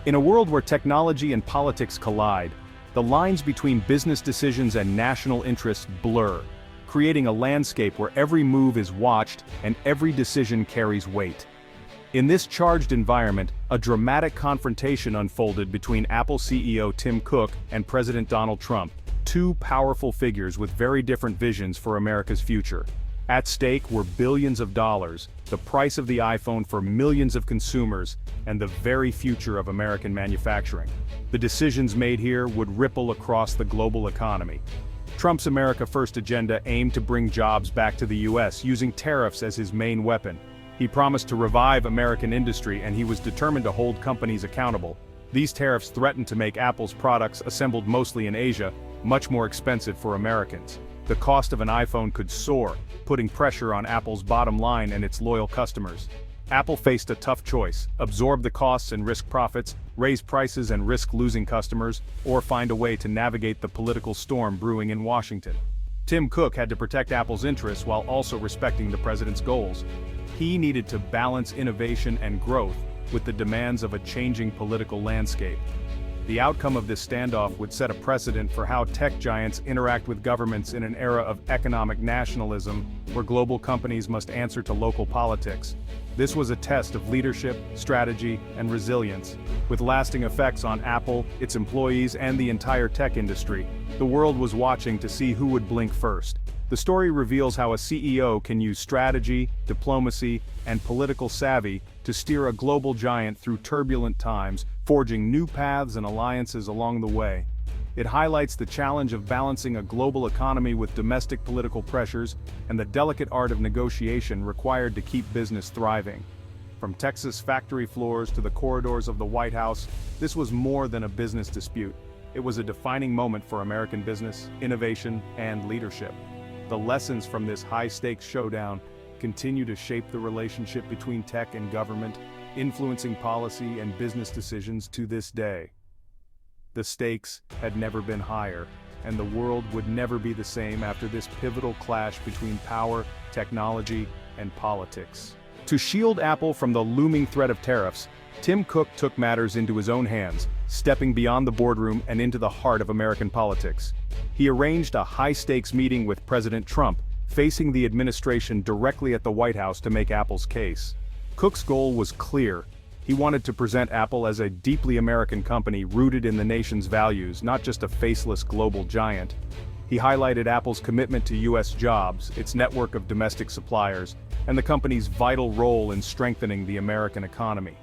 In a world where technology and politics collide, the lines between business decisions and national interests blur, creating a landscape where every move is watched and every decision carries weight. In this charged environment, a dramatic confrontation unfolded between Apple CEO Tim Cook and President Donald Trump, two powerful figures with very different visions for America's future. At stake were billions of dollars, the price of the iPhone for millions of consumers, and the very future of American manufacturing. The decisions made here would ripple across the global economy. Trump's America First agenda aimed to bring jobs back to the US using tariffs as his main weapon. He promised to revive American industry, and he was determined to hold companies accountable. These tariffs threatened to make Apple's products, assembled mostly in Asia, much more expensive for Americans. The cost of an iPhone could soar, putting pressure on Apple's bottom line and its loyal customers. Apple faced a tough choice: absorb the costs and risk profits, raise prices and risk losing customers, or find a way to navigate the political storm brewing in Washington. Tim Cook had to protect Apple's interests while also respecting the president's goals. He needed to balance innovation and growth with the demands of a changing political landscape. The outcome of this standoff would set a precedent for how tech giants interact with governments in an era of economic nationalism, where global companies must answer to local politics. This was a test of leadership, strategy, and resilience, with lasting effects on Apple, its employees, and the entire tech industry. The world was watching to see who would blink first. The story reveals how a CEO can use strategy, diplomacy, and political savvy to steer a global giant through turbulent times, forging new paths and alliances along the way. It highlights the challenge of balancing a global economy with domestic political pressures and the delicate art of negotiation required to keep business thriving. From Texas factory floors to the corridors of the White House, this was more than a business dispute. It was a defining moment for American business, innovation, and leadership. The lessons from this high-stakes showdown continue to shape the relationship between tech and government, influencing policy and business decisions to this day. The stakes had never been higher, and the world would never be the same after this pivotal clash between power, technology, and politics. To shield Apple from the looming threat of tariffs, Tim Cook took matters into his own hands, stepping beyond the boardroom and into the heart of American politics. He arranged a high-stakes meeting with President Trump, facing the administration directly at the White House to make Apple's case. Cook's goal was clear. He wanted to present Apple as a deeply American company rooted in the nation's values, not just a faceless global giant. He highlighted Apple's commitment to U.S. jobs, its network of domestic suppliers, and the company's vital role in strengthening the American economy.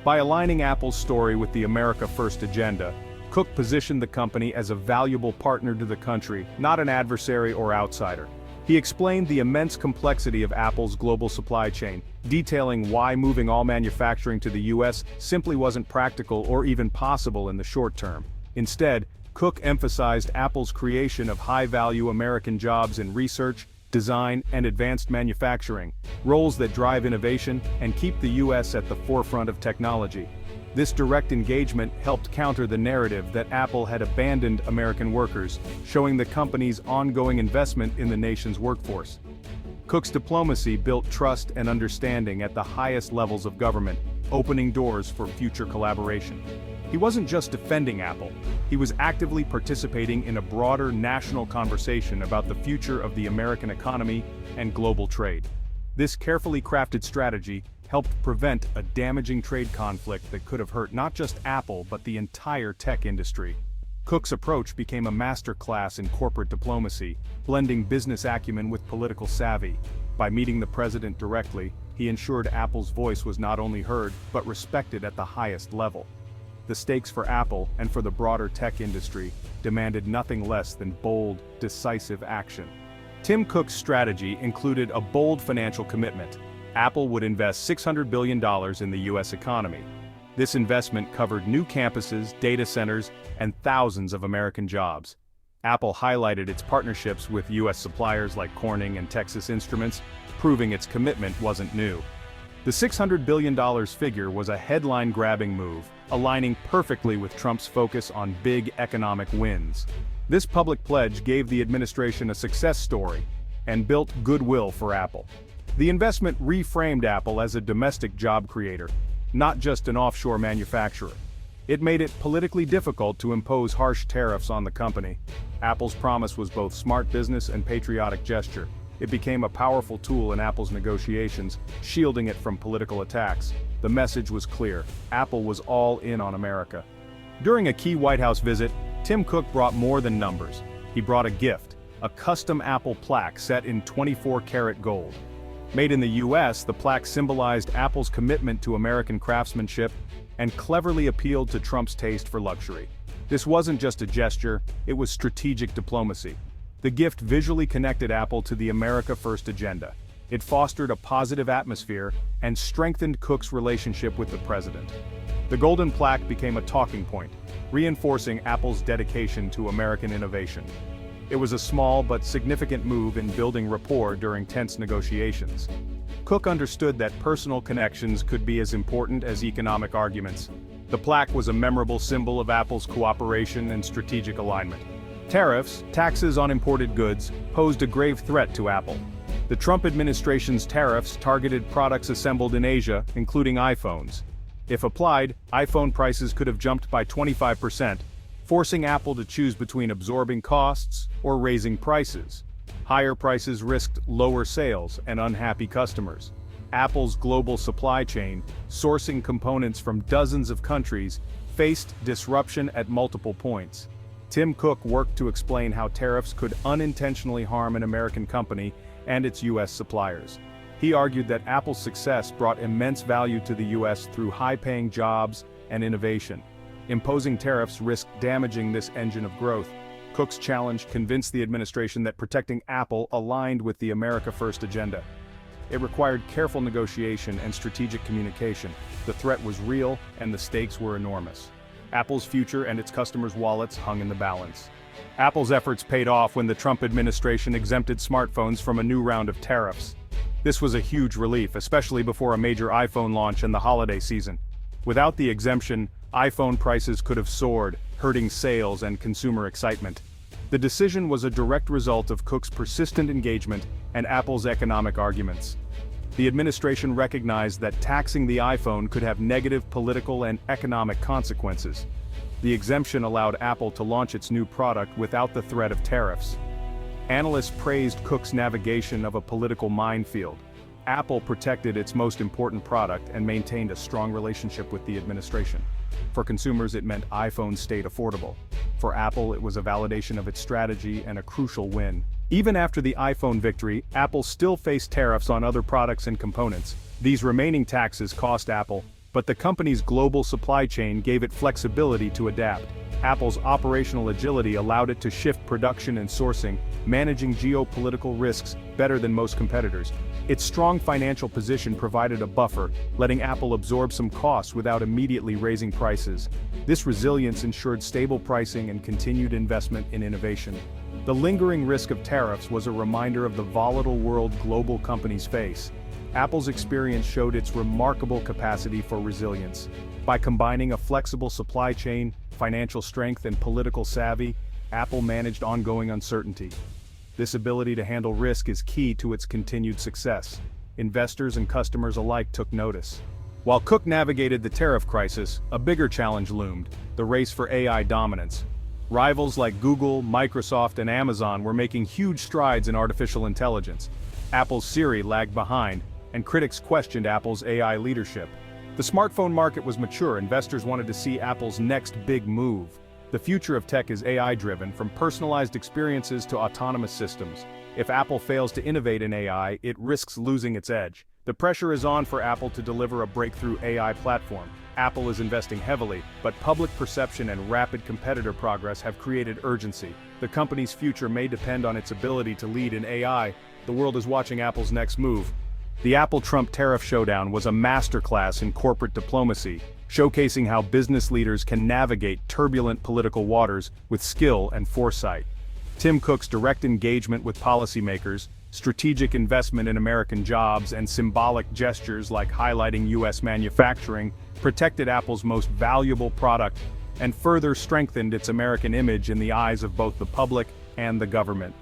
By aligning Apple's story with the America First agenda, Cook positioned the company as a valuable partner to the country, not an adversary or outsider. He explained the immense complexity of Apple's global supply chain, detailing why moving all manufacturing to the U.S. simply wasn't practical or even possible in the short term. Instead, Cook emphasized Apple's creation of high-value American jobs in research, design, and advanced manufacturing, roles that drive innovation and keep the U.S. at the forefront of technology. This direct engagement helped counter the narrative that Apple had abandoned American workers, showing the company's ongoing investment in the nation's workforce. Cook's diplomacy built trust and understanding at the highest levels of government, opening doors for future collaboration. He wasn't just defending Apple, he was actively participating in a broader national conversation about the future of the American economy and global trade. This carefully crafted strategy helped prevent a damaging trade conflict that could have hurt not just Apple but the entire tech industry. Cook's approach became a masterclass in corporate diplomacy, blending business acumen with political savvy. By meeting the president directly, he ensured Apple's voice was not only heard but respected at the highest level. The stakes for Apple and for the broader tech industry demanded nothing less than bold, decisive action. Tim Cook's strategy included a bold financial commitment. Apple would invest $600 billion in the U.S. economy. This investment covered new campuses, data centers, and thousands of American jobs. Apple highlighted its partnerships with U.S. suppliers like Corning and Texas Instruments, proving its commitment wasn't new. The $600 billion figure was a headline-grabbing move, aligning perfectly with Trump's focus on big economic wins. This public pledge gave the administration a success story and built goodwill for Apple. The investment reframed Apple as a domestic job creator, not just an offshore manufacturer. It made it politically difficult to impose harsh tariffs on the company. Apple's promise was both smart business and patriotic gesture. It became a powerful tool in Apple's negotiations, shielding it from political attacks. The message was clear: Apple was all in on America. During a key White House visit, Tim Cook brought more than numbers. He brought a gift, a custom Apple plaque set in 24-karat gold. Made in the US, the plaque symbolized Apple's commitment to American craftsmanship and cleverly appealed to Trump's taste for luxury. This wasn't just a gesture, it was strategic diplomacy. The gift visually connected Apple to the America First agenda. It fostered a positive atmosphere and strengthened Cook's relationship with the president. The golden plaque became a talking point, reinforcing Apple's dedication to American innovation. It was a small but significant move in building rapport during tense negotiations. Cook understood that personal connections could be as important as economic arguments. The plaque was a memorable symbol of Apple's cooperation and strategic alignment. Tariffs, taxes on imported goods, posed a grave threat to Apple. The Trump administration's tariffs targeted products assembled in Asia, including iPhones. If applied, iPhone prices could have jumped by 25%, forcing Apple to choose between absorbing costs or raising prices. Higher prices risked lower sales and unhappy customers. Apple's global supply chain, sourcing components from dozens of countries, faced disruption at multiple points. Tim Cook worked to explain how tariffs could unintentionally harm an American company and its US suppliers. He argued that Apple's success brought immense value to the US through high-paying jobs and innovation. Imposing tariffs risked damaging this engine of growth. Cook's challenge convinced the administration that protecting Apple aligned with the America First agenda. It required careful negotiation and strategic communication. The threat was real, and the stakes were enormous. Apple's future and its customers' wallets hung in the balance. Apple's efforts paid off when the Trump administration exempted smartphones from a new round of tariffs. This was a huge relief, especially before a major iPhone launch in the holiday season. Without the exemption, iPhone prices could have soared, hurting sales and consumer excitement. The decision was a direct result of Cook's persistent engagement and Apple's economic arguments. The administration recognized that taxing the iPhone could have negative political and economic consequences. The exemption allowed Apple to launch its new product without the threat of tariffs. Analysts praised Cook's navigation of a political minefield. Apple protected its most important product and maintained a strong relationship with the administration. For consumers, it meant iPhones stayed affordable. For Apple, it was a validation of its strategy and a crucial win. Even after the iPhone victory, Apple still faced tariffs on other products and components. These remaining taxes cost Apple, but the company's global supply chain gave it flexibility to adapt. Apple's operational agility allowed it to shift production and sourcing, managing geopolitical risks better than most competitors. Its strong financial position provided a buffer, letting Apple absorb some costs without immediately raising prices. This resilience ensured stable pricing and continued investment in innovation. The lingering risk of tariffs was a reminder of the volatile world global companies face. Apple's experience showed its remarkable capacity for resilience. By combining a flexible supply chain, financial strength, and political savvy, Apple managed ongoing uncertainty. This ability to handle risk is key to its continued success. Investors and customers alike took notice. While Cook navigated the tariff crisis, a bigger challenge loomed: the race for AI dominance. Rivals like Google, Microsoft, and Amazon were making huge strides in artificial intelligence. Apple's Siri lagged behind, and critics questioned Apple's AI leadership. The smartphone market was mature. Investors wanted to see Apple's next big move. The future of tech is AI-driven, from personalized experiences to autonomous systems. If Apple fails to innovate in AI, it risks losing its edge. The pressure is on for Apple to deliver a breakthrough AI platform. Apple is investing heavily, but public perception and rapid competitor progress have created urgency. The company's future may depend on its ability to lead in AI. The world is watching Apple's next move. The Apple-Trump tariff showdown was a masterclass in corporate diplomacy, showcasing how business leaders can navigate turbulent political waters with skill and foresight. Tim Cook's direct engagement with policymakers, strategic investment in American jobs, and symbolic gestures like highlighting U.S. manufacturing protected Apple's most valuable product and further strengthened its American image in the eyes of both the public and the government.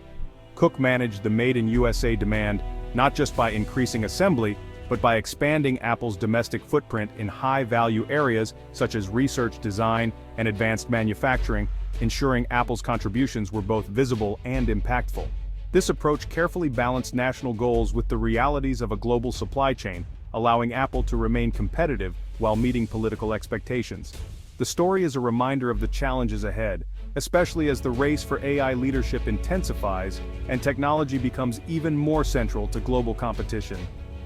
Cook managed the Made in USA demand not just by increasing assembly, but by expanding Apple's domestic footprint in high-value areas such as research, design, and advanced manufacturing, ensuring Apple's contributions were both visible and impactful. This approach carefully balanced national goals with the realities of a global supply chain, allowing Apple to remain competitive while meeting political expectations. The story is a reminder of the challenges ahead, especially as the race for AI leadership intensifies and technology becomes even more central to global competition.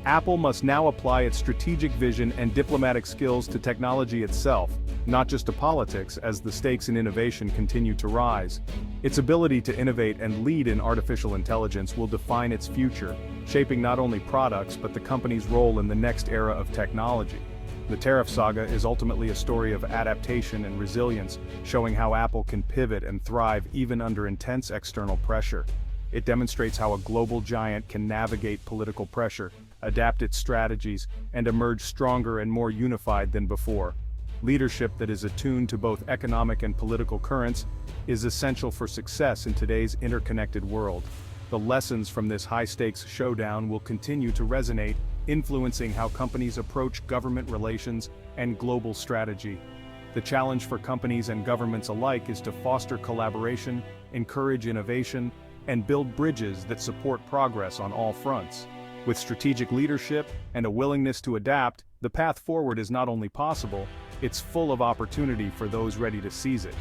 Apple must now apply its strategic vision and diplomatic skills to technology itself, not just to politics, as the stakes in innovation continue to rise. Its ability to innovate and lead in artificial intelligence will define its future, shaping not only products but the company's role in the next era of technology. The Tariff saga is ultimately a story of adaptation and resilience, showing how Apple can pivot and thrive even under intense external pressure. It demonstrates how a global giant can navigate political pressure, adapt its strategies, and emerge stronger and more unified than before. Leadership that is attuned to both economic and political currents is essential for success in today's interconnected world. The lessons from this high-stakes showdown will continue to resonate, influencing how companies approach government relations and global strategy. The challenge for companies and governments alike is to foster collaboration, encourage innovation, and build bridges that support progress on all fronts. With strategic leadership and a willingness to adapt, the path forward is not only possible, it's full of opportunity for those ready to seize it.